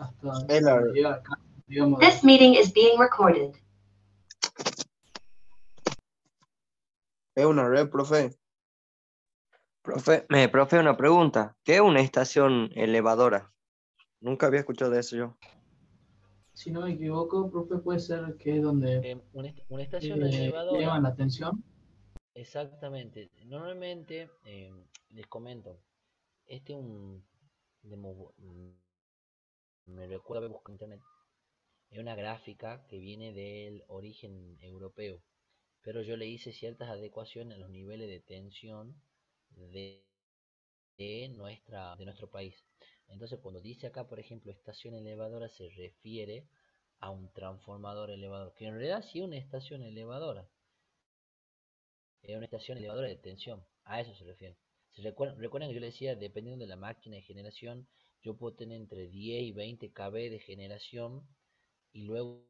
hasta Eller, donde llega acá, digamos. This meeting is being recorded. es una red, profe. Profe, una pregunta. ¿Qué es una estación elevadora? Nunca había escuchado de eso yo. Si no me equivoco, profe, puede ser que es donde Una estación elevan elevadora, la tensión. exactamente. Normalmente, les comento, me recuerdo buscar en internet, es una gráfica que viene del origen europeo, pero yo le hice ciertas adecuaciones a los niveles de tensión de nuestro país. Entonces, cuando dice acá, por ejemplo, estación elevadora, se refiere a un transformador elevador, que en realidad sí es una estación elevadora. Es una estación elevadora de tensión, a eso se refiere. Recuerdan que yo les decía, dependiendo de la máquina de generación, yo puedo tener entre 10 y 20 kb de generación, y luego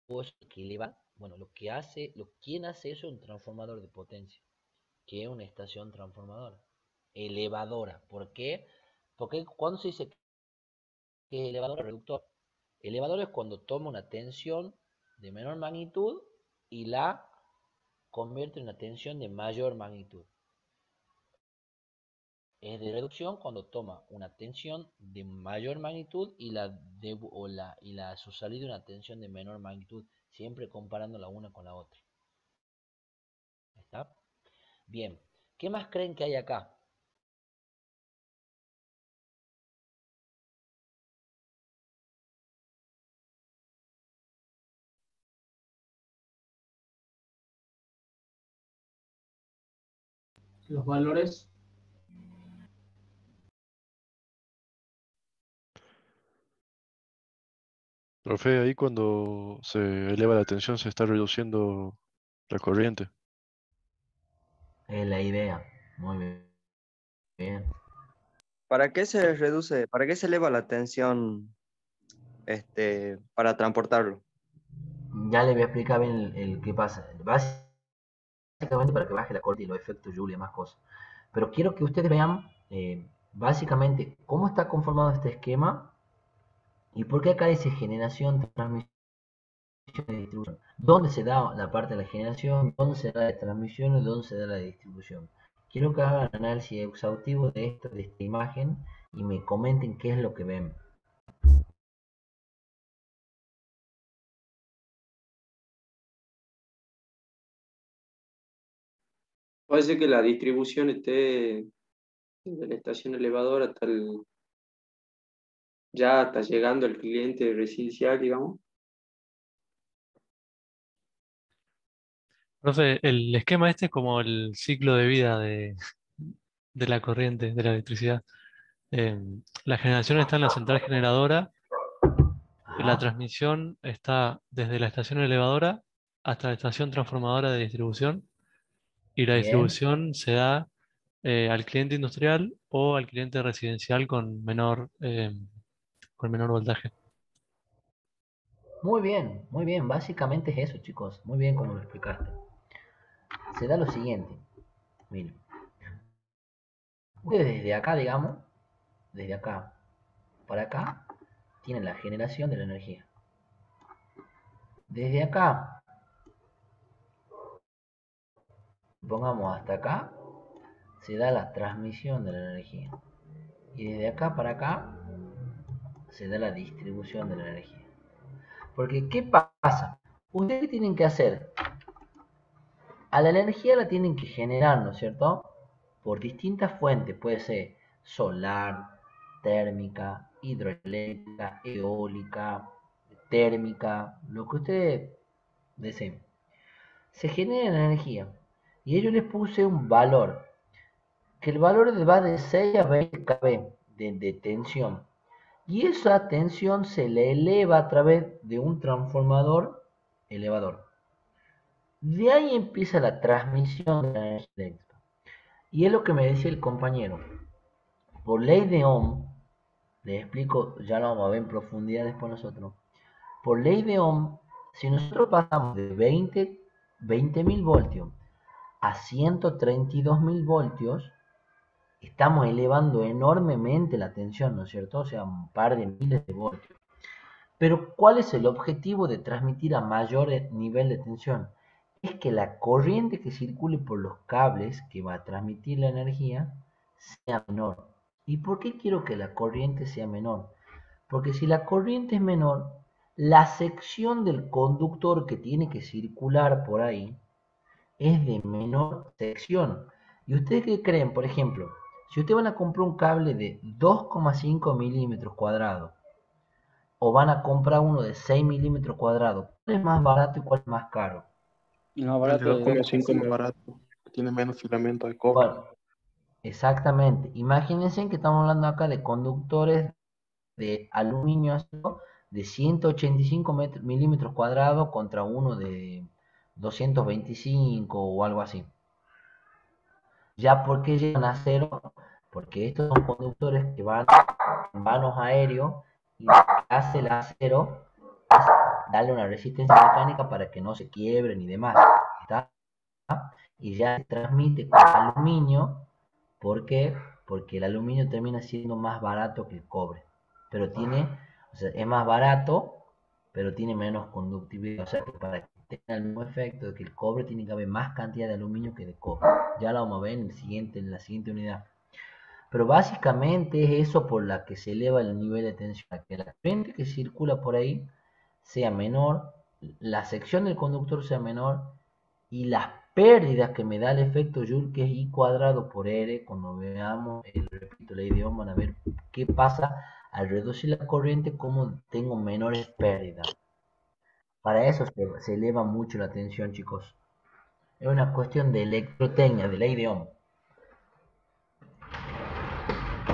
eso que eleva, bueno, quien hace eso es un transformador de potencia, que es una estación transformadora, elevadora. ¿Por qué? Porque cuando se dice que es elevador o reductor, elevador es cuando toma una tensión de menor magnitud y la convierte en una tensión de mayor magnitud. Es de reducción cuando toma una tensión de mayor magnitud y su salida una tensión de menor magnitud, siempre comparando la una con la otra. ¿Está? Bien, ¿qué más creen que hay acá? Los valores. Profe, ahí cuando se eleva la tensión se está reduciendo la corriente. Es la idea. Muy bien. ¿Para qué se reduce, para qué se eleva la tensión para transportarlo? Ya le voy a explicar bien el qué pasa. Básicamente para que baje la corte y los efectos Joule y más cosas. Pero quiero que ustedes vean básicamente cómo está conformado este esquema y por qué acá dice generación, transmisión y distribución. ¿Dónde se da la parte de la generación? ¿Dónde se da la transmisión? ¿Y dónde se da la distribución? Quiero que hagan un análisis exhaustivo de esta imagen y me comenten qué es lo que ven. Puede ser que la distribución esté de la estación elevadora ya está llegando al cliente residencial, digamos. Profe, el esquema este es como el ciclo de vida de la corriente, de la electricidad. La generación está en la central generadora y la Ajá. transmisión está desde la estación elevadora hasta la estación transformadora de distribución, y la Bien. distribución se da al cliente industrial o al cliente residencial con menor voltaje. Muy bien, muy bien. Básicamente es eso, chicos. Muy bien como lo explicaste. Se da lo siguiente. Miren. Ustedes desde acá, digamos, desde acá para acá, tienen la generación de la energía. Desde acá, pongamos hasta acá, se da la transmisión de la energía. Y desde acá para acá, se da la distribución de la energía. Porque, ¿qué pasa? Ustedes tienen que hacer, a la energía la tienen que generar, ¿no es cierto? Por distintas fuentes, puede ser solar, térmica, hidroeléctrica, eólica, térmica, lo que ustedes deseen. Se genera energía y yo les puse un valor, que el valor va de 6 a 20 kV de tensión, y esa tensión se le eleva a través de un transformador elevador. De ahí empieza la transmisión de la energía eléctrica. Y es lo que me decía el compañero. Por ley de Ohm, les explico, ya lo vamos a ver en profundidad después nosotros. Por ley de Ohm, si nosotros pasamos de 20.000 voltios a 132.000 voltios, estamos elevando enormemente la tensión, ¿no es cierto? O sea, un par de miles de voltios. Pero ¿cuál es el objetivo de transmitir a mayor nivel de tensión? Es que la corriente que circule por los cables que va a transmitir la energía sea menor. ¿Y por qué quiero que la corriente sea menor? Porque si la corriente es menor, la sección del conductor que tiene que circular por ahí es de menor sección. ¿Y ustedes qué creen? Por ejemplo, si ustedes van a comprar un cable de 2,5 milímetros cuadrados o van a comprar uno de 6 milímetros cuadrados, ¿cuál es más barato y cuál es más caro? No, El barato de de 2,5 es 2,5. más barato, tiene menos filamento de cobre. Bueno, exactamente. Imagínense que estamos hablando acá de conductores de aluminio ácido de 185 milímetros cuadrados contra uno de 225 o algo así. ¿Ya por qué llegan a acero? Porque estos son conductores que van en vanos aéreos y lo que hace el acero es darle una resistencia mecánica para que no se quiebren y demás. ¿Está? Y ya se transmite con aluminio. ¿Por qué? Porque el aluminio termina siendo más barato que el cobre. Pero tiene, o sea, es más barato, pero tiene menos conductividad. O sea, que para que tenga el mismo efecto de que el cobre tiene que haber más cantidad de aluminio que de cobre. Ya lo vamos a ver en la siguiente unidad. Pero básicamente es eso por la que se eleva el nivel de tensión. Que la corriente que circula por ahí sea menor, la sección del conductor sea menor y las pérdidas que me da el efecto Joule, que es I cuadrado por R, cuando veamos, repito, la ley de Ohm, van a ver qué pasa al reducir la corriente, cómo tengo menores pérdidas. Para eso se eleva mucho la tensión, chicos. Es una cuestión de electrotecnia, de ley de Ohm.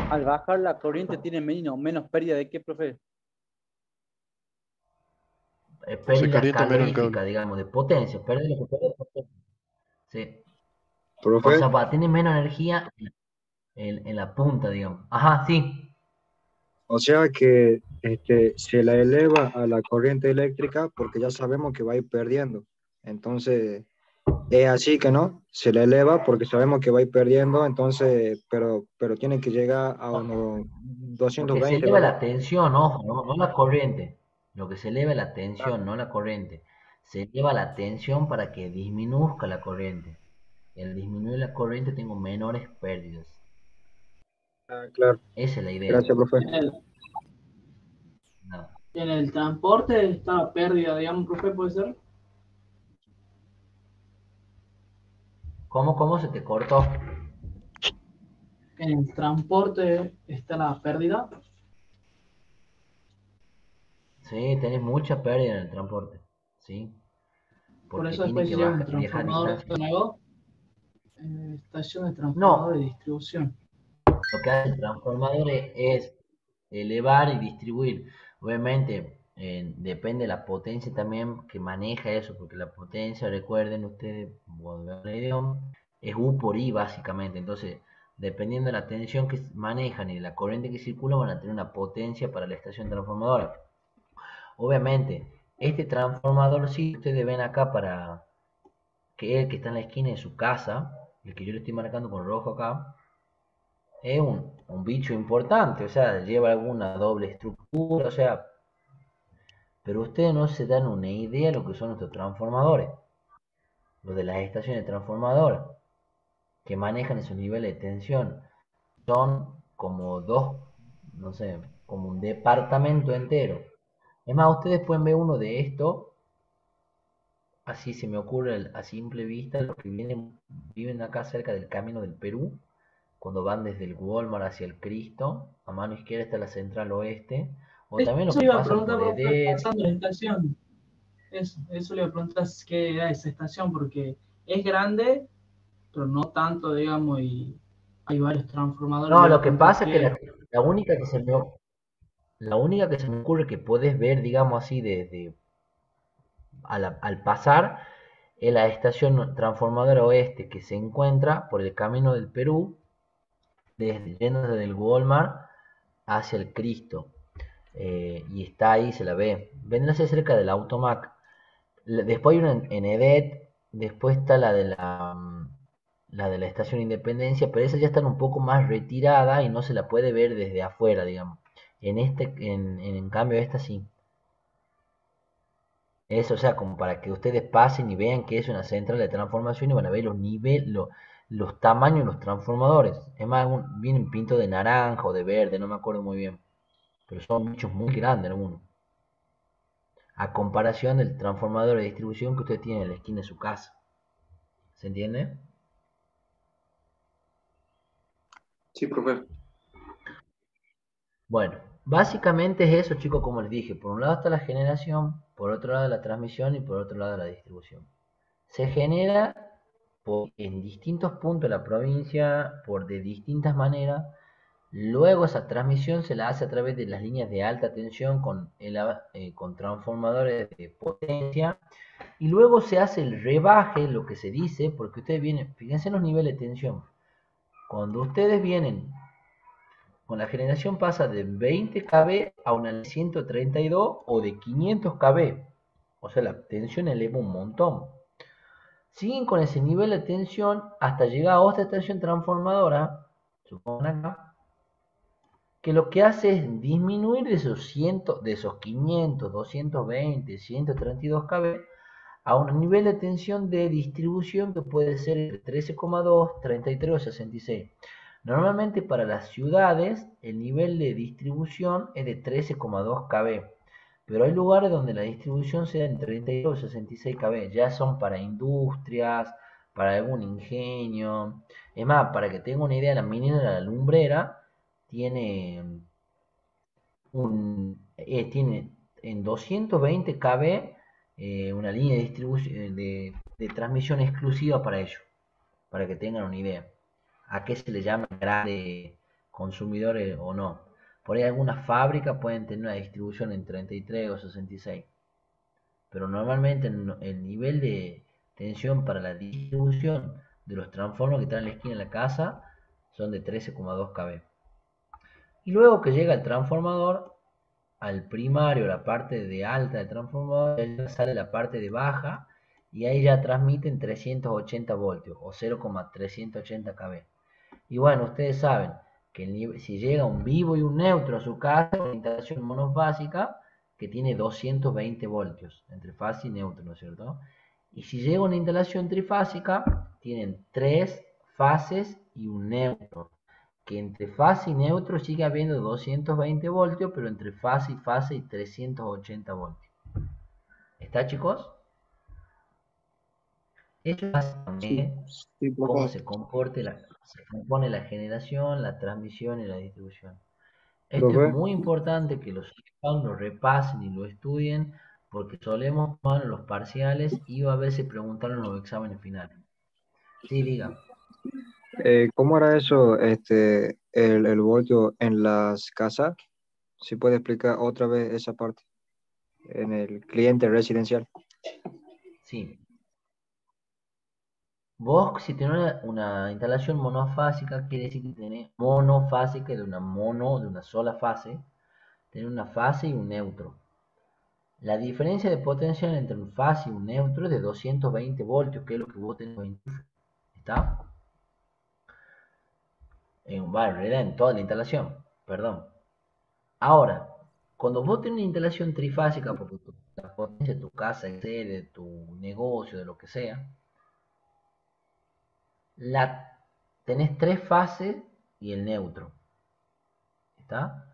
Al bajar la corriente tiene menos pérdida de qué, profe. Se Pérdidas calienta menos el caloríficas, cable. digamos, de potencia. Pérdida de potencia. Sí. O Profe, sea, tiene menos energía en la punta, digamos. Ajá, sí. O sea que se la eleva a la corriente eléctrica porque ya sabemos que va a ir perdiendo. Entonces, es así que no, se la eleva porque sabemos que va a ir perdiendo, entonces, pero tiene que llegar a unos Porque se 220, eleva ¿verdad? la tensión, ojo, no la corriente. Lo que se eleva es la tensión, no la corriente. Se eleva la tensión para que disminuzca la corriente. Y al disminuir la corriente tengo menores pérdidas. Ah, claro, Esa es la idea. gracias, profe. Nada. En el transporte está la pérdida, digamos, profe, puede ser. ¿Cómo se te cortó? En el transporte está la pérdida. Sí, tenés mucha pérdida en el transporte. Sí. Por Porque eso tiene después que llega un viajar transformador distancia. nuevo. Estación de transformador No, y distribución. lo que hace el transformador es elevar y distribuir. Obviamente, depende de la potencia también que maneja eso, porque la potencia, recuerden ustedes, cuando vean el idioma, es U por I básicamente. Entonces, dependiendo de la tensión que manejan y de la corriente que circula, van a tener una potencia para la estación transformadora. Obviamente, este transformador, sí, ustedes ven acá para que es el que está en la esquina de su casa, el que yo le estoy marcando con rojo acá, es un bicho importante, o sea, lleva alguna doble estructura, o sea, pero ustedes no se dan una idea de lo que son estos transformadores, los de las estaciones transformadoras, que manejan esos niveles de tensión. Son como dos, no sé, como un departamento entero. Es más, ustedes pueden ver uno de estos, así se me ocurre a simple vista, los que viven acá cerca del Camino del Perú, cuando van desde el Walmart hacia el Cristo, a mano izquierda está la Central Oeste, o también los Eso que iba a pasan preguntar, por profe, EDET. pasando la estación. Eso le iba a preguntar qué era esa estación, porque es grande, pero no tanto, digamos, y hay varios transformadores. No, Le iba a lo que preguntar pasa es que la única que se me ocurre que puedes ver, digamos así, al pasar, es la estación transformadora oeste que se encuentra por el Camino del Perú, yendo desde el Walmart hacia el Cristo. Y está ahí, se la ve. Vendrá a ser cerca del Automac. Después hay una en EDET, después está la de la de la Estación Independencia, pero esas ya están un poco más retirada y no se la puede ver desde afuera, digamos. En cambio, esta sí. Eso, o sea, como para que ustedes pasen y vean que es una central de transformación y van a ver los niveles, los tamaños de los transformadores. Es más, vienen pintos de naranja o de verde, no me acuerdo muy bien. Pero son bichos muy grandes algunos. A comparación del transformador de distribución que usted tiene en la esquina de su casa. ¿Se entiende? Sí, profe. Bueno, básicamente es eso, chicos, como les dije. Por un lado está la generación, por otro lado la transmisión y por otro lado la distribución. Se genera en distintos puntos de la provincia, de distintas maneras. Luego esa transmisión se la hace a través de las líneas de alta tensión con transformadores de potencia. Y luego se hace el rebaje, lo que se dice, porque ustedes vienen, fíjense en los niveles de tensión. Cuando ustedes vienen con la generación pasa de 20 kV a una de 132 o de 500 kV. O sea, la tensión eleva un montón. Siguen con ese nivel de tensión hasta llegar a otra estación transformadora, supongan acá, que lo que hace es disminuir de esos 500, 220, 132 kV a un nivel de tensión de distribución que puede ser entre 13,2, 33 o 66. Normalmente para las ciudades el nivel de distribución es de 13,2 kV, pero hay lugares donde la distribución sea en 32 o 66 kV, ya son para industrias, para algún ingenio. Es más, para que tenga una idea, la minera de la lumbrera tiene tiene en 220 kV una línea de distribución de transmisión exclusiva para ellos, para que tengan una idea a qué se le llama grande consumidores o no. Por ahí algunas fábricas pueden tener una distribución en 33 o 66, pero normalmente el nivel de tensión para la distribución de los transformadores que están en la esquina de la casa son de 13,2 kV. Y luego que llega el transformador al primario, la parte de alta del transformador, ya sale la parte de baja y ahí ya transmiten 380 voltios o 0,380 kV. Y bueno, ustedes saben que si llega un vivo y un neutro a su casa, una instalación monofásica que tiene 220 voltios entre fase y neutro, ¿no es cierto? Y si llega una instalación trifásica, tienen 3 fases y un neutro. Que entre fase y neutro sigue habiendo 220 voltios, pero entre fase y fase hay 380 voltios. ¿Está, chicos? Esto es básicamente cómo se compone la generación, la transmisión y la distribución. Esto es Profe, muy importante que los sepan, lo repasen y lo estudien, porque solemos tomar los parciales y a veces preguntar en los exámenes finales. Sí, diga. ¿cómo era eso, el voltio en las casas? ¿Si puede explicar otra vez esa parte? En el cliente residencial. Sí. Vos, si tenés una instalación monofásica, quiere decir que tenés monofásica de una sola fase, tenés una fase y un neutro. La diferencia de potencial entre un fase y un neutro es de 220 voltios, que es lo que vos tenés en tu. ¿Está? En realidad en toda la instalación, perdón. Ahora, cuando vos tenés una instalación trifásica, porque la potencia de tu casa excede de tu negocio, de lo que sea, tenés 3 fases y el neutro. ¿Está?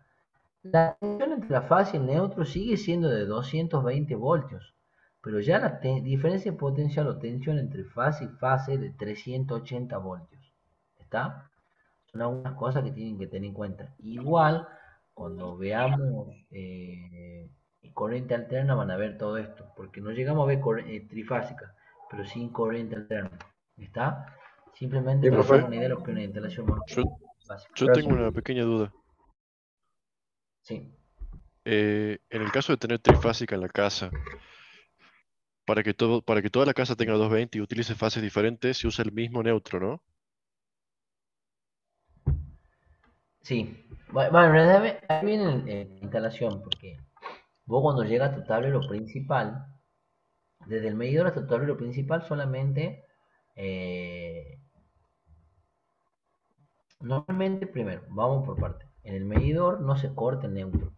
La tensión entre la fase y el neutro sigue siendo de 220 voltios, pero ya la diferencia de potencial o tensión entre fase y fase es de 380 voltios. ¿Está? Son algunas cosas que tienen que tener en cuenta. Igual, cuando veamos corriente alterna van a ver todo esto, porque no llegamos a ver trifásica, pero sin corriente alterna. ¿Está? Simplemente Sí, para Profe, hacer una idea de lo que es una instalación básica. yo tengo una pequeña duda. Sí. En el caso de tener trifásica en la casa, para que toda la casa tenga 220 y utilice fases diferentes, se usa el mismo neutro, ¿no? Sí. Bueno, en realidad ahí viene la instalación, porque vos cuando llega a tu tablero principal, desde el medidor hasta tu tablero principal solamente Normalmente, primero, vamos por parte. En el medidor no se corta el neutro,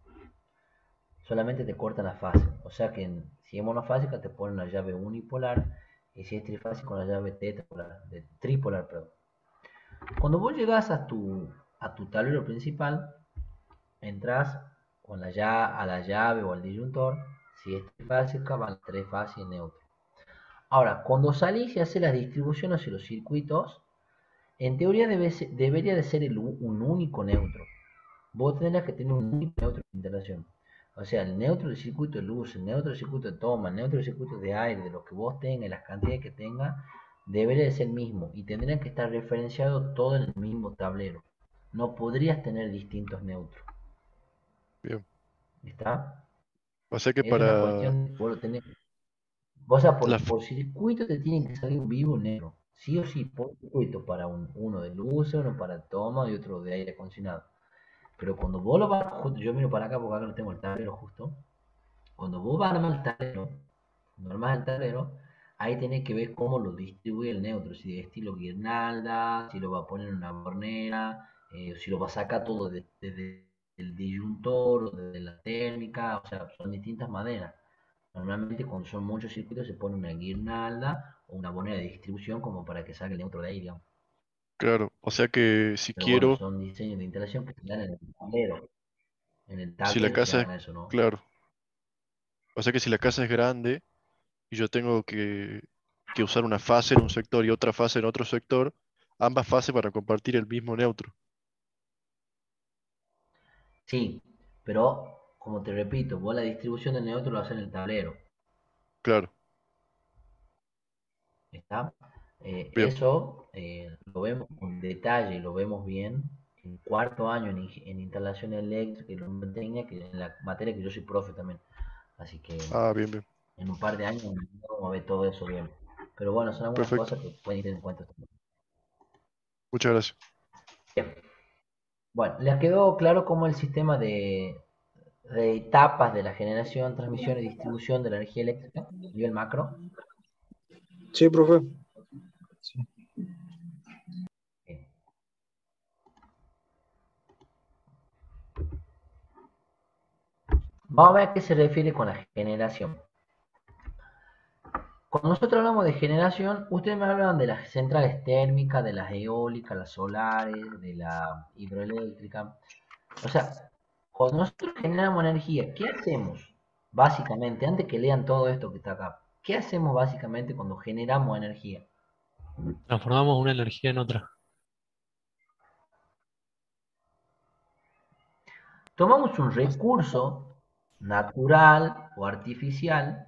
solamente te corta la fase. O sea que si es monofásica te ponen la llave unipolar y si es trifásica la llave tripolar, perdón. Cuando vos llegas a tu tablero principal, entras con a la llave o al disyuntor. Si es trifásica, van las tres fases en neutro. Ahora, cuando salís y haces las distribuciones y los circuitos, en teoría debería de ser un único neutro. Vos tendrás que tener un único neutro de instalación. O sea, el neutro del circuito de luz, el neutro del circuito de toma, el neutro del circuito de aire, de lo que vos tengas, las cantidades que tengas, debería de ser el mismo. Y tendrían que estar referenciados todo en el mismo tablero. No podrías tener distintos neutros. Bien. ¿Está? O sea que Es una para cuestión, vos lo tenés. O sea, la... por circuito te tienen que salir un vivo negro. Sí o sí, por circuito, para uno de luz, uno para toma y otro de aire acondicionado. Pero cuando vos lo vas, yo miro para acá porque acá no tengo el tablero justo. Cuando vos vas a armar el tablero, cuando armas el tablero, ahí tenés que ver cómo lo distribuye el neutro. Si de estilo guirnalda, si lo va a poner en una bornera, si lo va a sacar todo desde el disyuntor o desde la térmica. O sea, son distintas maneras. Normalmente cuando son muchos circuitos se pone una guirnalda o una bornera de distribución como para que salga el neutro de ahí, digamos. Claro, o sea que si Pero bueno, quiero, son diseños de instalación que se dan en el tablero. En el si la tablero se casa es, hagan eso, ¿no? claro, o sea que si la casa es grande y yo tengo que usar una fase en un sector y otra fase en otro sector, ambas fases para compartir el mismo neutro. Sí, pero como te repito, vos la distribución del neutro lo haces en el tablero. Claro, ¿Está? bien. Eso lo vemos con detalle y lo vemos bien en cuarto año en instalación eléctrica y luminotécnica, que en la materia que yo soy profe también. Así que Ah, bien, bien. en un par de años vamos a ver todo eso bien. Pero bueno, son algunas Perfecto. cosas que pueden tener en cuenta también. Muchas gracias. Bien. Bueno, ¿les quedó claro cómo el sistema de etapas de la generación, transmisión y distribución de la energía eléctrica a nivel macro? Sí, profe. Sí. Bien. Vamos a ver a qué se refiere con la generación. Cuando nosotros hablamos de generación, ustedes me hablan de las centrales térmicas, de las eólicas, las solares, de la hidroeléctrica. O sea, cuando nosotros generamos energía, ¿qué hacemos? Básicamente, antes que lean todo esto que está acá, ¿qué hacemos básicamente cuando generamos energía? Transformamos una energía en otra. Tomamos un recurso natural o artificial,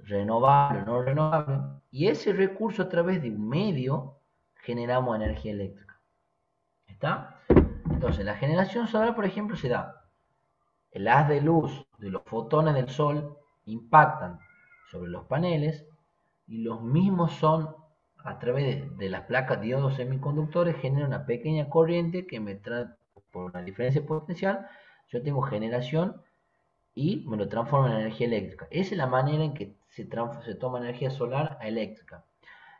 renovable o no renovable, y ese recurso a través de un medio generamos energía eléctrica. ¿Está? Entonces, la generación solar, por ejemplo, se da. El haz de luz de los fotones del sol impactan sobre los paneles y los mismos son, a través de las placas diodos semiconductores, generan una pequeña corriente que me trae, por una diferencia potencial, yo tengo generación y me lo transforma en energía eléctrica. Esa es la manera en que se toma energía solar a eléctrica.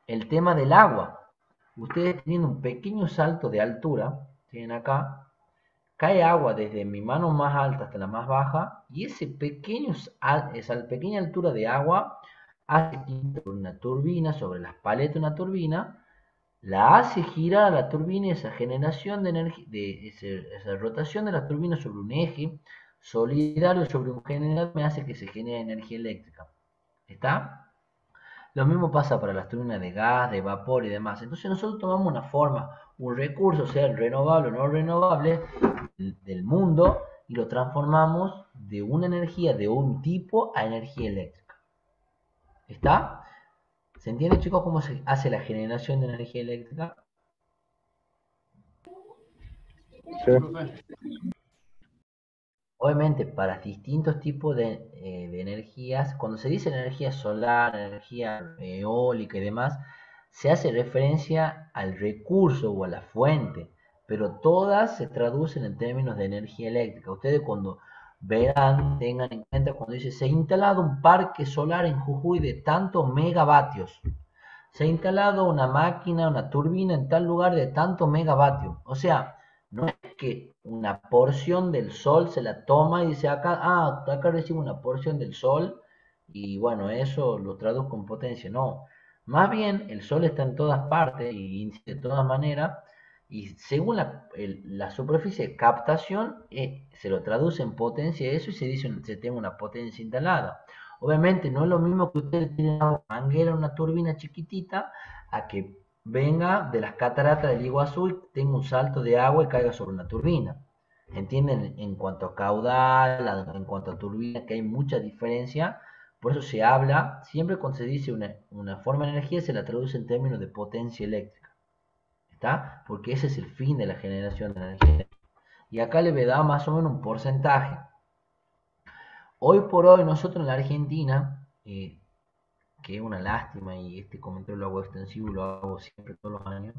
El tema del agua. Ustedes teniendo un pequeño salto de altura, tienen acá, cae agua desde mi mano más alta hasta la más baja y esa pequeña altura de agua hace girar una turbina sobre las paletas de una turbina, la hace girar a la turbina y esa generación de energía, esa rotación de la turbina sobre un eje solidario sobre un generador me hace que se genere energía eléctrica. ¿Está? Lo mismo pasa para las turbinas de gas, de vapor y demás. Entonces nosotros tomamos una forma, un recurso, sea el renovable o no renovable, del mundo y lo transformamos de una energía de un tipo a energía eléctrica. ¿Está? ¿Se entiende, chicos, cómo se hace la generación de energía eléctrica? Sí. Obviamente, para distintos tipos de energías, cuando se dice energía solar, energía eólica y demás, se hace referencia al recurso o a la fuente, pero todas se traducen en términos de energía eléctrica. Ustedes cuando verán, tengan en cuenta cuando dice se ha instalado un parque solar en Jujuy de tantos megavatios. se ha instalado una máquina, una turbina en tal lugar de tanto megavatio. O sea, no es que una porción del sol se la toma y dice acá recibo una porción del sol y bueno, eso lo traduzco en potencia. No, más bien el sol está en todas partes y incide de todas maneras y según la superficie de captación se lo traduce en potencia eso y se dice se tiene una potencia instalada. Obviamente no es lo mismo que ustedes tienen una manguera, una turbina chiquitita, a que venga de las cataratas del Iguazú y tenga un salto de agua y caiga sobre una turbina. ¿Entienden? En cuanto a caudal, en cuanto a turbina, que hay mucha diferencia. Por eso se habla, siempre cuando se dice una forma de energía, se la traduce en términos de potencia eléctrica. ¿Está? Porque ese es el fin de la generación de energía. Y acá le da más o menos un porcentaje. Hoy por hoy nosotros en la Argentina, que es una lástima y este comentario lo hago extensivo y lo hago siempre todos los años,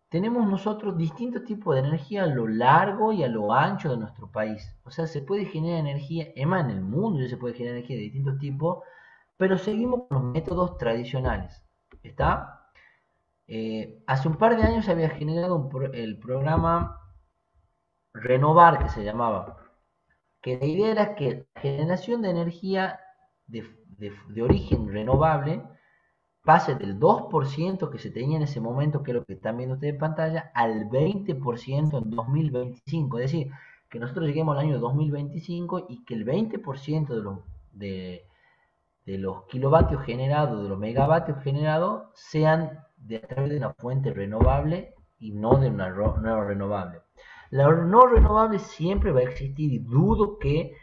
tenemos nosotros distintos tipos de energía a lo largo y a lo ancho de nuestro país. O sea, se puede generar energía, es más, en el mundo ya se puede generar energía de distintos tipos, pero seguimos con los métodos tradicionales. ¿Está? Hace un par de años se había generado el programa Renovar, que se llamaba, que la idea era que la generación de energía de origen renovable pase del 2% que se tenía en ese momento, que es lo que están viendo ustedes en pantalla, al 20% en 2025. Es decir, que nosotros lleguemos al año 2025 y que el 20% de los kilovatios generados, de los megavatios generados, sean a través de una fuente renovable y no de una no renovable. La no renovable siempre va a existir y dudo que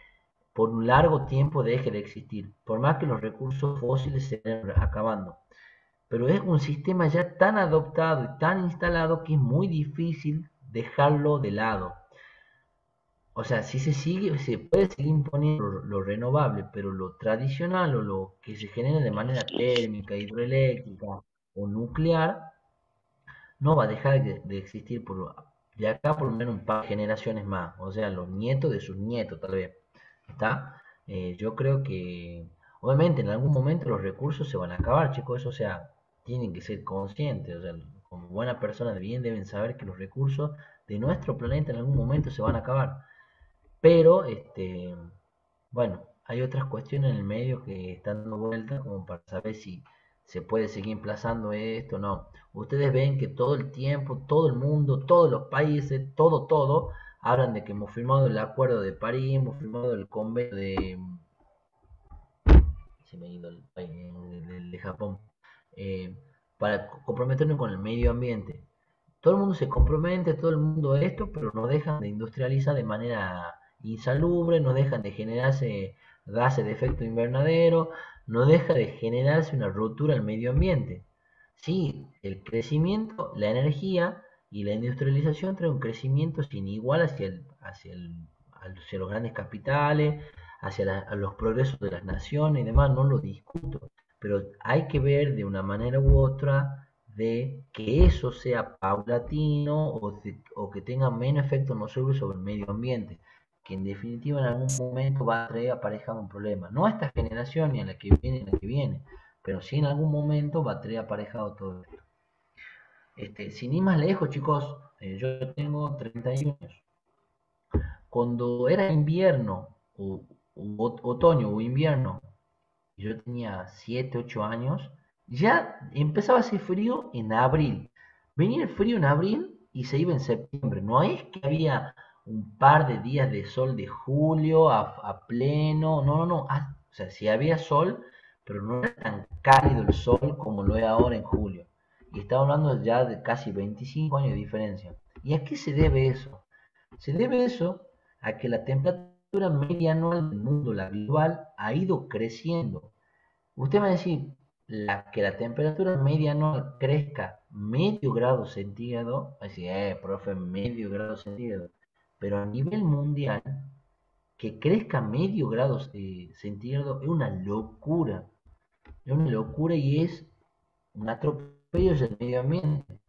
por un largo tiempo deje de existir, por más que los recursos fósiles se vayan acabando. Pero es un sistema ya tan adoptado y tan instalado que es muy difícil dejarlo de lado. O sea, si se puede seguir imponiendo lo renovable, pero lo tradicional o lo que se genera de manera térmica, hidroeléctrica o nuclear, no va a dejar de existir de acá por lo menos un par de generaciones más. O sea, los nietos de sus nietos tal vez. ¿Está? Yo creo que, obviamente, en algún momento los recursos se van a acabar, chicos. Eso, o sea, tienen que ser conscientes. O sea, como buena persona de bien deben saber que los recursos de nuestro planeta en algún momento se van a acabar. Pero, bueno, hay otras cuestiones en el medio que están dando vueltas como para saber si se puede seguir emplazando esto o no. Ustedes ven que todo el tiempo, todo el mundo, todos los países, todo, hablan de que hemos firmado el Acuerdo de París, hemos firmado el convenio se me ha ido el país, de Japón, para comprometernos con el medio ambiente. Todo el mundo se compromete, todo el mundo esto, pero no dejan de industrializar de manera insalubre, no dejan de generarse gases de efecto invernadero, no deja de generarse una ruptura al medio ambiente. Sí, el crecimiento, la energía y la industrialización trae un crecimiento sin igual hacia los grandes capitales, a los progresos de las naciones y demás, no lo discuto, pero hay que ver de una manera u otra de que eso sea paulatino o que tenga menos efecto nocivo sobre el medio ambiente, que en definitiva en algún momento va a traer aparejado un problema, no a esta generación ni a la que viene, pero sí en algún momento va a traer aparejado todo esto. Sin ir más lejos, chicos, yo tengo 31 años. Cuando era invierno, otoño o invierno, yo tenía 7, 8 años, ya empezaba a hacer frío en abril. Venía el frío en abril y se iba en septiembre. No es que había un par de días de sol de julio a pleno, no. O sea, sí había sol, pero no era tan cálido el sol como lo es ahora en julio. Y estamos hablando ya de casi 25 años de diferencia. ¿Y a qué se debe eso? Se debe eso a que la temperatura media anual del mundo, la global, ha ido creciendo. Usted va a decir que la temperatura media anual crezca medio grado centígrado, va a decir, profe, medio grado centígrado. Pero a nivel mundial, que crezca medio grado centígrado es una locura. Es una locura y es un atropello del medio ambiente.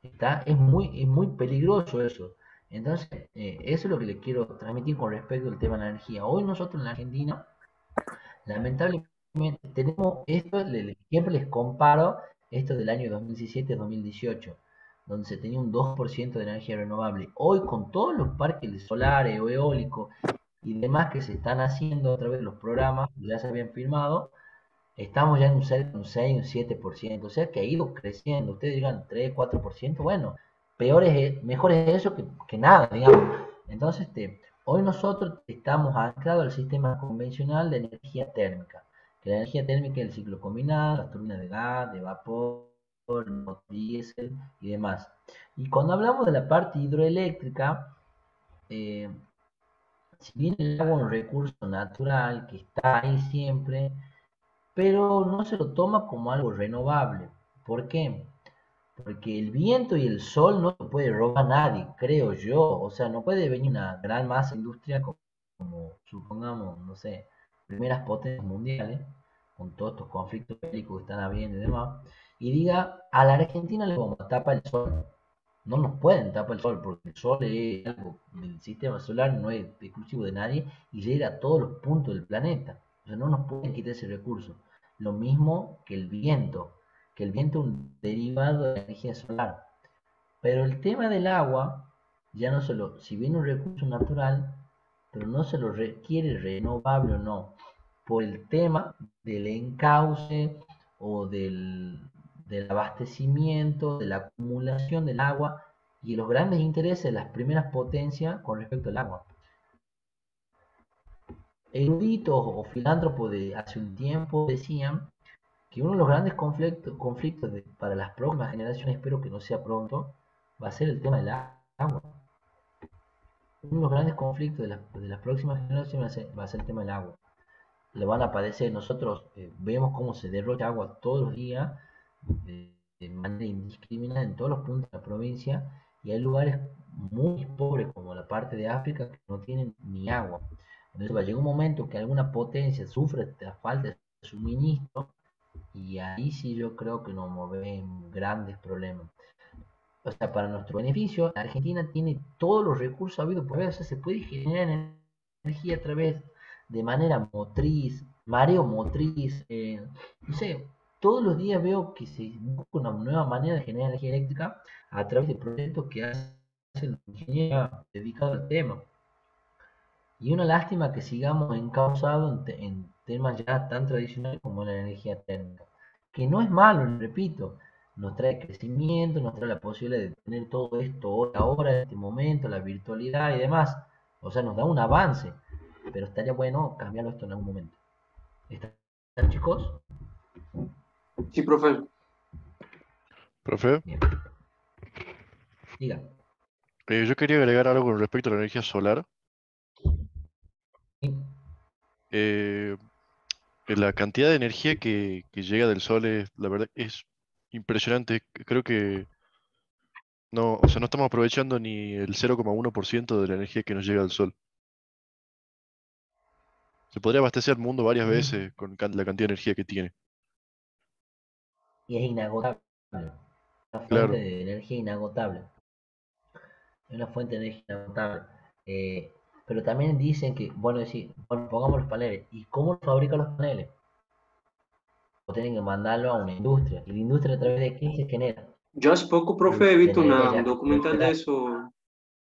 Es muy peligroso eso. Entonces, eso es lo que les quiero transmitir con respecto al tema de la energía. Hoy nosotros en la Argentina, lamentablemente, tenemos esto, siempre les comparo esto del año 2017-2018, donde se tenía un 2% de energía renovable. Hoy, con todos los parques solares o eólicos y demás que se están haciendo a través de los programas que ya se habían firmado, estamos ya en un 6, un 7%, o sea que ha ido creciendo. Ustedes digan 3, 4%, bueno, mejor es eso que nada, digamos. Entonces, hoy nosotros estamos anclados al sistema convencional de energía térmica, que la energía térmica es el ciclo combinado, las turbinas de gas, de vapor, diésel y demás. Y cuando hablamos de la parte hidroeléctrica, si bien el agua es un recurso natural que está ahí siempre, pero no se lo toma como algo renovable. ¿Por qué? Porque el viento y el sol no lo puede robar nadie, creo yo. O sea, no puede venir una gran masa industrial como supongamos, no sé, primeras potencias mundiales, con todos estos conflictos bélicos que están habiendo y demás, y diga, a la Argentina le vamos a tapar el sol. No nos pueden tapar el sol, porque el sol es algo del sistema solar, no es exclusivo de nadie, y llega a todos los puntos del planeta. O sea, no nos pueden quitar ese recurso. Lo mismo que el viento es un derivado de la energía solar. Pero el tema del agua, ya no solo, si bien un recurso natural, pero no se lo requiere renovable o no, por el tema del encauce o del abastecimiento, de la acumulación del agua y los grandes intereses de las primeras potencias con respecto al agua. Eruditos o filántropos de hace un tiempo decían que uno de los grandes conflictos para las próximas generaciones, espero que no sea pronto, va a ser el tema del agua. Uno de los grandes conflictos de las próximas generaciones va a ser el tema del agua. Le van a padecer, nosotros vemos cómo se derrocha agua todos los días, de manera indiscriminada en todos los puntos de la provincia, y hay lugares muy pobres como la parte de África que no tienen ni agua. Entonces va a llegar un momento que alguna potencia sufre la falta de suministro, y ahí sí yo creo que nos movemos grandes problemas. O sea, para nuestro beneficio, la Argentina tiene todos los recursos habidos por haber. O sea, se puede generar energía a través de manera motriz, mareo motriz, no sé, todos los días veo que se busca una nueva manera de generar energía eléctrica a través de proyectos que hacen los ingenieros dedicados al tema. Y una lástima que sigamos encausados en temas ya tan tradicionales como la energía térmica, que no es malo, repito, nos trae crecimiento, nos trae la posibilidad de tener todo esto ahora, en este momento, la virtualidad y demás. O sea, nos da un avance, pero estaría bueno cambiarlo esto en algún momento. ¿Están, chicos? Sí, profe. Profe, Bien. Diga. yo quería agregar algo con respecto a la energía solar. Sí. La cantidad de energía que llega del sol la verdad, es impresionante. Creo que no, o sea, no estamos aprovechando ni el 0,1% de la energía que nos llega del sol. Se podría abastecer el mundo varias veces con la cantidad de energía que tiene. Y es inagotable. Una fuente Claro. de energía inagotable. Es una fuente de energía inagotable. Pero también dicen que, bueno, decir, bueno, pongamos los paneles. ¿Y cómo fabrican los paneles? O tienen que mandarlo a una industria. ¿Y la industria a través de qué se genera? Yo hace poco, profe, he visto Energía un ya documental de generada. eso,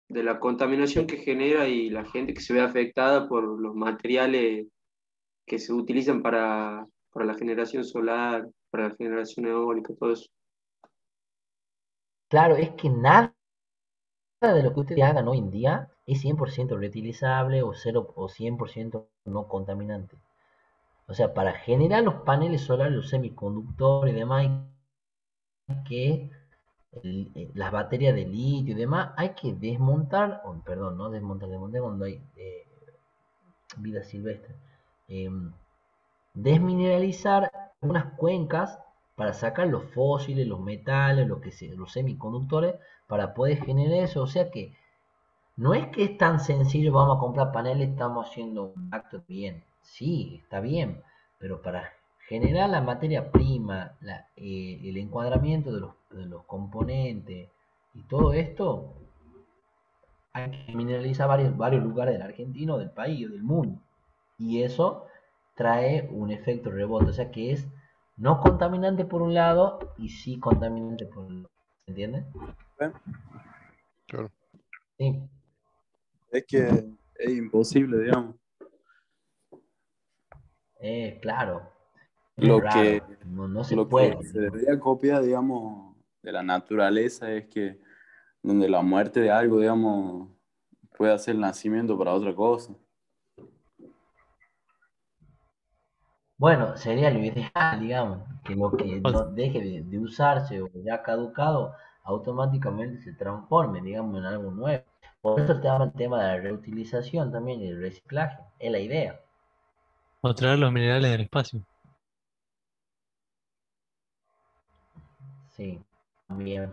de la contaminación que genera y la gente que se ve afectada por los materiales que se utilizan para la generación solar, para la generación eólica, todo eso. Claro, es que nada de lo que ustedes hagan hoy en día es 100% reutilizable o 0 o 100% no contaminante. O sea, para generar los paneles solares, los semiconductores y demás, que las baterías de litio y demás, hay que desmontar, perdón, no desmontar cuando hay vida silvestre, desmineralizar unas cuencas para sacar los fósiles, los metales, los semiconductores, para poder generar eso. O sea que no es que es tan sencillo, vamos a comprar paneles, estamos haciendo un acto bien. Sí, está bien, pero para generar la materia prima, el encuadramiento de los componentes y todo esto, hay que mineralizar varios lugares de la Argentina, del país o del mundo. Y eso trae un efecto rebote, o sea que es No contaminante por un lado y sí contaminante por el otro. ¿Se entiende? Claro. Sí. Es que es imposible, digamos. Claro. Es Lo raro. que, No se lo puede. que se debería copiar, digamos, de la naturaleza es que donde la muerte de algo, digamos, puede ser el nacimiento para otra cosa. Bueno, sería lo ideal, digamos, que lo que no deje de usarse o ya caducado automáticamente se transforme, digamos, en algo nuevo. Por eso estaba el tema de la reutilización también y el reciclaje. Es la idea. O traer los minerales del espacio. Sí, también.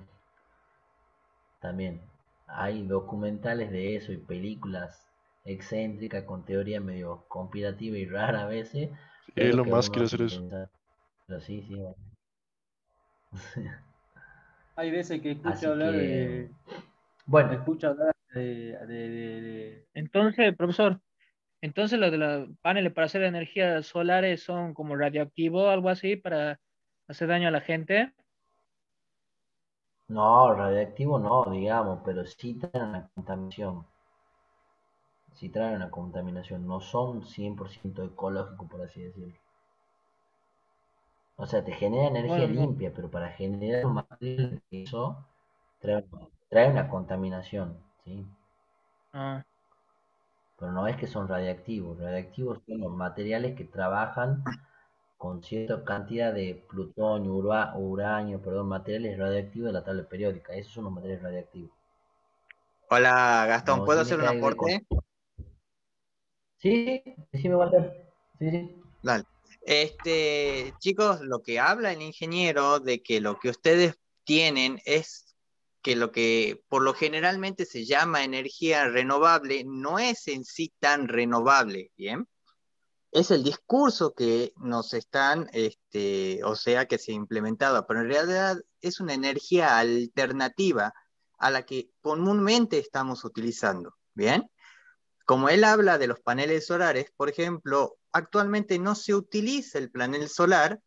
También. Hay documentales de eso y películas excéntricas con teoría medio conspirativa y rara a veces, pero Elon que a Musk uno quiere hace hacer eso. pensar. Pero sí, sí. Bueno. Hay veces que Así escucho bueno, hablar Entonces, profesor, entonces los de los paneles para hacer energías solares son como radioactivos, algo así, para hacer daño a la gente. no, radiactivo no, digamos, pero sí traen una contaminación. Sí traen una contaminación. No son 100% ecológicos, por así decirlo. O sea, te genera energía Bueno, no. limpia, pero para generar un material eso trae, trae una contaminación, ¿sí? Ah, Pero no es que son radiactivos. Radiactivos son los materiales que trabajan con cierta cantidad de plutonio, uranio, perdón, materiales radiactivos de la tabla periódica. Esos son los materiales radiactivos. Hola Gastón, No ¿puedo tiene hacer un que ver con... aporte? Sí, decime, Walter. Sí, sí. Dale. Chicos, lo que habla el ingeniero de que lo que ustedes tienen es que lo que por lo generalmente se llama energía renovable no es en sí tan renovable, ¿bien? Es el discurso que nos están, o sea, que se ha implementado, pero en realidad es una energía alternativa a la que comúnmente estamos utilizando, ¿bien? Como él habla de los paneles solares, por ejemplo, actualmente no se utiliza el panel solar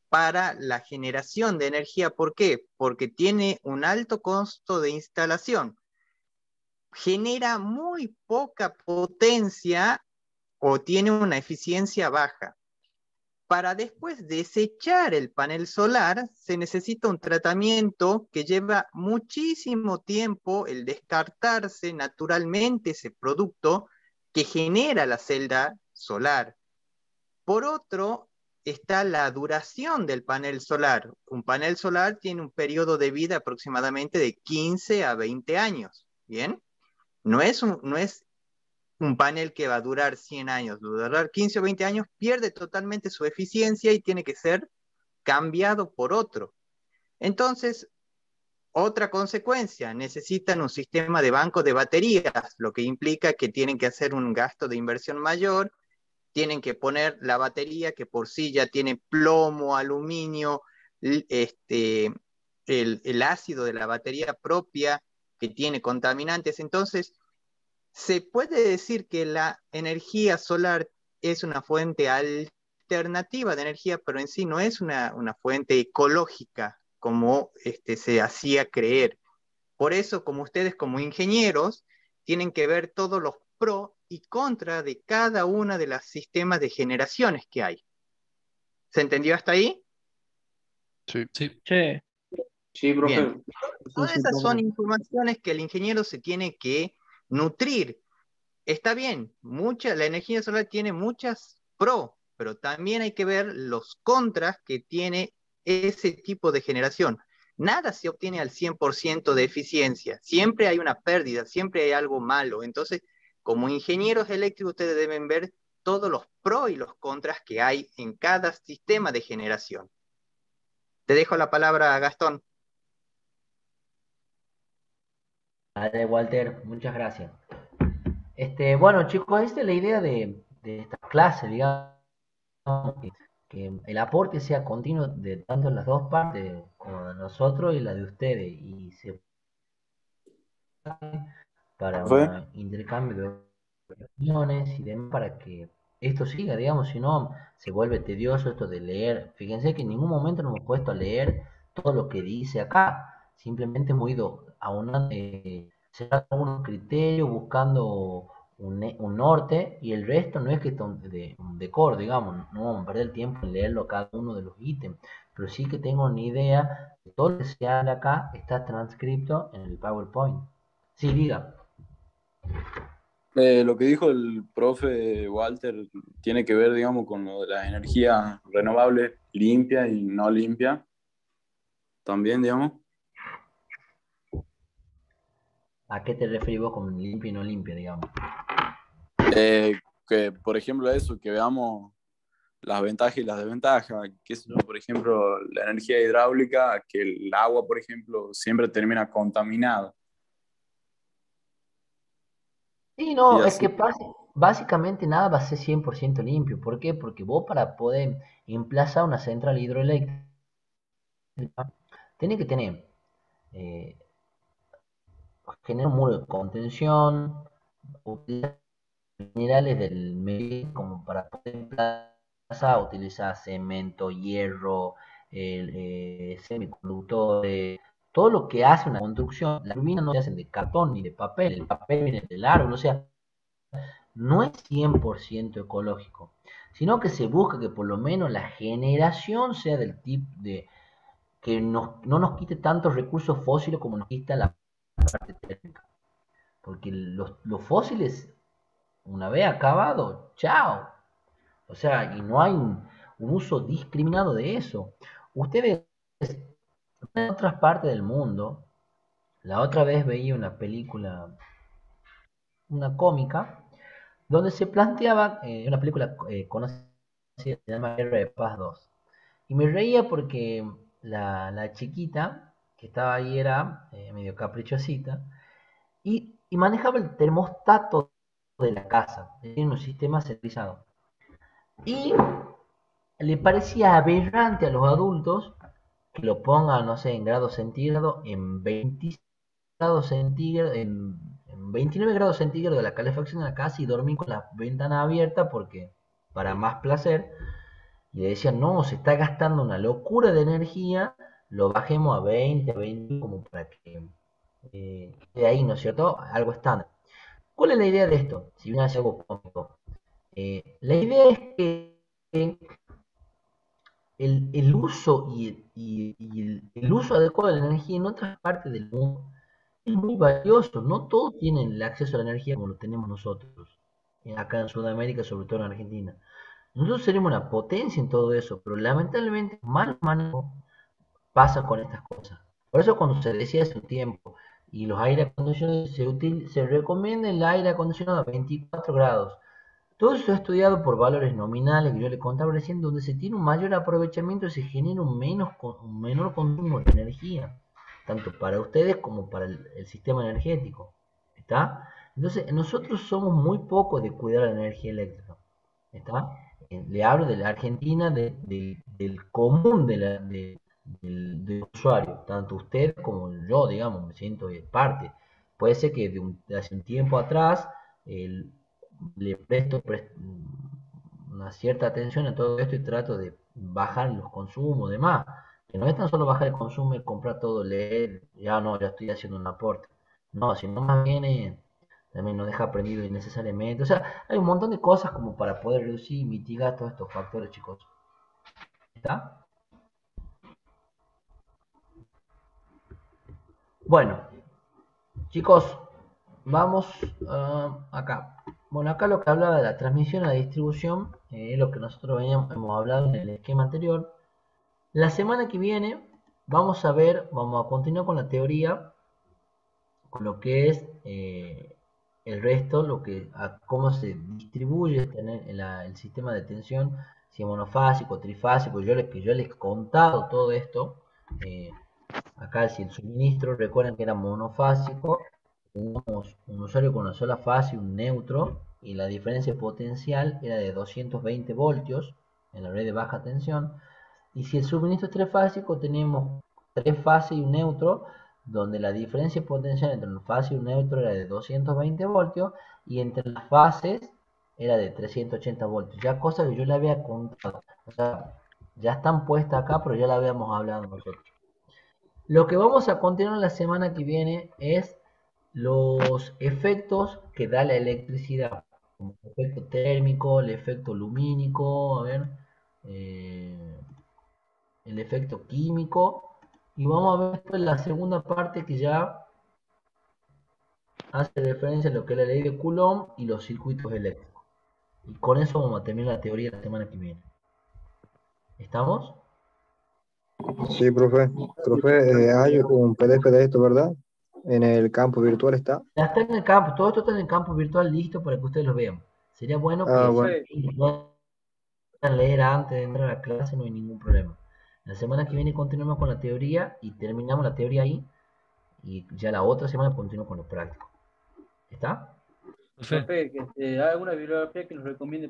para la generación de energía. ¿Por qué? Porque tiene un alto costo de instalación. Genera muy poca potencia o tiene una eficiencia baja. Para después desechar el panel solar, se necesita un tratamiento que lleva muchísimo tiempo el descartarse naturalmente ese producto que genera la celda solar. Por otro, está la duración del panel solar. Un panel solar tiene un periodo de vida aproximadamente de 15 a 20 años. ¿Bien? No es un panel que va a durar 100 años, va a durar 15 o 20 años, pierde totalmente su eficiencia y tiene que ser cambiado por otro. Entonces, otra consecuencia, necesitan un sistema de banco de baterías, lo que implica que tienen que hacer un gasto de inversión mayor, tienen que poner la batería que por sí ya tiene plomo, aluminio, el ácido de la batería propia que tiene contaminantes. Entonces, se puede decir que la energía solar es una fuente alternativa de energía, pero en sí no es una fuente ecológica como se hacía creer. Por eso, como ustedes como ingenieros, tienen que ver todos los pros y contras de cada una de los sistemas de generaciones que hay. ¿Se entendió hasta ahí? Sí. Sí. che, Sí, profe. Bien. Todas esas son informaciones que el ingeniero se tiene que nutrir. Está bien, la energía solar tiene muchas pros, pero también hay que ver los contras que tiene ese tipo de generación. Nada se obtiene al 100% de eficiencia, siempre hay una pérdida, siempre hay algo malo. Entonces, como ingenieros eléctricos, ustedes deben ver todos los pros y los contras que hay en cada sistema de generación. Te dejo la palabra, Gastón. Vale, Walter, muchas gracias. Bueno, chicos, esta es la idea de esta clase, digamos, que el aporte sea continuo de tanto las dos partes, como de nosotros y la de ustedes, y se para ¿Fue? un intercambio de opiniones y demás para que esto siga, digamos, si no se vuelve tedioso esto de leer. Fíjense que en ningún momento nos hemos puesto a leer todo lo que dice acá, simplemente hemos ido a una, cerrando unos criterios, buscando un norte, y el resto no es que un decor, digamos, no vamos a perder el tiempo en leerlo cada uno de los ítems, pero sí que tengo una idea de todo lo que se habla acá está transcrito en el PowerPoint. Sí, diga. Lo que dijo el profe Walter tiene que ver, digamos, con lo de las energías renovables, limpia y no limpia. También, digamos. ¿A qué te referís vos con limpia y no limpia, digamos? Que, por ejemplo, eso, que veamos las ventajas y las desventajas. Que es, por ejemplo, la energía hidráulica, que el agua, por ejemplo, siempre termina contaminada. Sí, Y no, es así. que básicamente nada va a ser 100% limpio. ¿Por qué? Porque vos para poder emplazar una central hidroeléctrica, tenés que tener, eh, generar un muro de contención, utilizar minerales del medio como para poder emplazar, utilizar cemento, hierro, semiconductores, todo lo que hace una construcción. Las turbinas no se hacen de cartón ni de papel, el papel viene del árbol, o sea, no es 100% ecológico, sino que se busca que por lo menos la generación sea del tipo de que no nos quite tantos recursos fósiles como nos quita la parte térmica. Porque los fósiles, una vez acabado, chao. O sea, y no hay un uso discriminado de eso. Ustedes, en otras partes del mundo, la otra vez veía una película, una cómica, donde se planteaba, una película conocida, se llama Guerra de Paz 2. Y me reía porque la chiquita que estaba ahí era medio caprichosita y manejaba el termostato de la casa, en un sistema centralizado. Y le parecía aberrante a los adultos que lo pongan, no sé, en grados centígrados, en 20 grados centígrados, en 29 grados centígrados de la calefacción de la casa y dormir con la ventana abierta porque para más placer. Y le decían, no, se está gastando una locura de energía, lo bajemos a 20, a 20, como para que quede ahí, ¿no es cierto? Algo estándar. ¿Cuál es la idea de esto? Si bien hace algo cómico. La idea es que el uso y el uso adecuado de la energía en otras partes del mundo es muy valioso. No todos tienen el acceso a la energía como lo tenemos nosotros, acá en Sudamérica, sobre todo en Argentina. Nosotros seremos una potencia en todo eso, pero lamentablemente mal manejo pasa con estas cosas. Por eso cuando se decía hace un tiempo, y los aire acondicionados se recomienda el aire acondicionado a 24 grados. Todo eso es estudiado por valores nominales que yo le contaba recién, donde se tiene un mayor aprovechamiento y se genera un menor consumo de energía, tanto para ustedes como para el sistema energético. ¿Está? Entonces, nosotros somos muy pocos de cuidar la energía eléctrica. ¿Está? Le hablo de la Argentina, del común del usuario, tanto usted como yo, digamos, me siento parte. Puede ser que de hace un tiempo atrás le presto una cierta atención a todo esto y trato de bajar los consumos, demás. Que no es tan solo bajar el consumo y comprar todo, leer, ya no, ya estoy haciendo un aporte. No, sino más bien también no deja prendido innecesariamente. O sea, hay un montón de cosas como para poder reducir y mitigar todos estos factores, chicos. ¿Está? Bueno, chicos, vamos acá. Bueno, acá lo que hablaba de la transmisión y la distribución es lo que nosotros hemos hablado en el esquema anterior. La semana que viene vamos a continuar con la teoría, con lo que es el resto, cómo se distribuye el sistema de tensión, si es monofásico, trifásico. Yo les he contado todo esto. Acá si el suministro, recuerden que era monofásico, teníamos un usuario con una sola fase y un neutro, y la diferencia potencial era de 220 voltios en la red de baja tensión. Y si el suministro es trifásico, tenemos tres fases y un neutro, donde la diferencia potencial entre una fase y un neutro era de 220 voltios, y entre las fases era de 380 voltios. Ya cosas que yo le había contado. O sea, ya están puestas acá, pero ya la habíamos hablado nosotros. Lo que vamos a continuar la semana que viene es los efectos que da la electricidad. Como el efecto térmico, el efecto lumínico, a ver, el efecto químico. Y vamos a ver después la segunda parte que ya hace referencia a lo que es la ley de Coulomb y los circuitos eléctricos. Y con eso vamos a terminar la teoría la semana que viene. ¿Estamos? Sí, profe. Profe, hay un PDF de esto, ¿verdad? En el campo virtual está. Ya está en el campo, todo esto está en el campo virtual listo para que ustedes lo vean. Sería bueno que Bueno. si puedan leer antes de entrar a la clase, no hay ningún problema. La semana que viene continuamos con la teoría y terminamos la teoría ahí. Y ya la otra semana continuamos con lo práctico. ¿Está? Profe, que hay alguna bibliografía que nos recomiende